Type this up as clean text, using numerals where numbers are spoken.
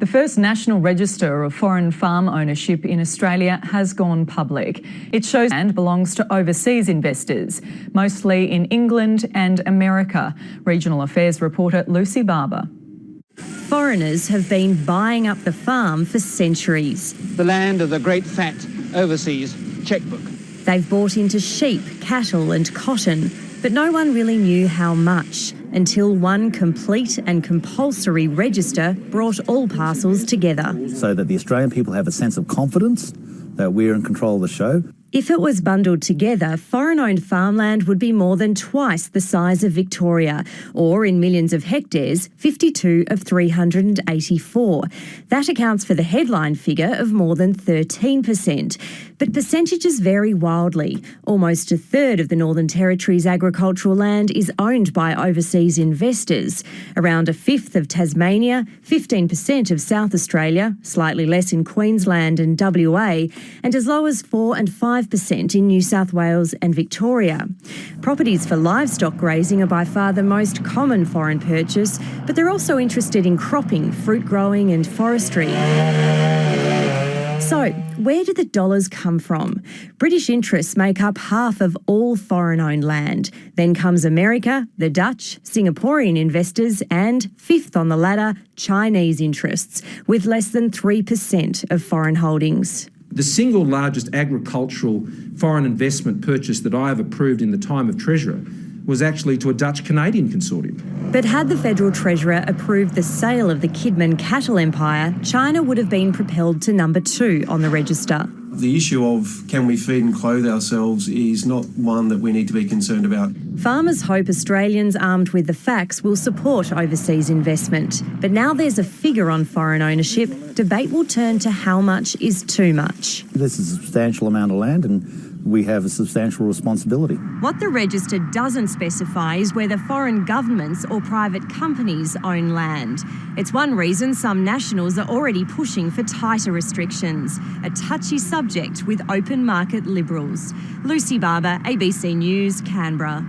The first national register of foreign farm ownership in Australia has gone public. It shows land belongs to overseas investors, mostly in England and America. Regional Affairs reporter Lucy Barber. Foreigners have been buying up the farm for centuries. The land of the great fat overseas chequebook. They've bought into sheep, cattle and cotton, but no one really knew how much until one complete and compulsory register brought all parcels together. So that the Australian people have a sense of confidence that we're in control of the show. If it was bundled together, foreign-owned farmland would be more than twice the size of Victoria, or in millions of hectares, 52 of 384. That accounts for the headline figure of more than 13%. But percentages vary wildly. Almost a third of the Northern Territory's agricultural land is owned by overseas investors. Around a fifth of Tasmania, 15% of South Australia, slightly less in Queensland and WA, and as low as 4 and 5% in New South Wales and Victoria. Properties for livestock grazing are by far the most common foreign purchase, but they're also interested in cropping, fruit growing and forestry. So, where do the dollars come from? British interests make up half of all foreign-owned land. Then comes America, the Dutch, Singaporean investors and, fifth on the ladder, Chinese interests, with less than 3% of foreign holdings. The single largest agricultural foreign investment purchase that I have approved in the time of Treasurer was actually to a Dutch-Canadian consortium. But had the Federal Treasurer approved the sale of the Kidman cattle empire, China would have been propelled to number 2 on the register. The issue of can we feed and clothe ourselves is not one that we need to be concerned about. Farmers hope Australians armed with the facts will support overseas investment. But now there's a figure on foreign ownership, debate will turn to how much is too much. This is a substantial amount of land and we have a substantial responsibility. What the register doesn't specify is whether foreign governments or private companies own land. It's one reason some nationals are already pushing for tighter restrictions, a touchy subject with open market liberals. Lucy Barber, ABC News, Canberra.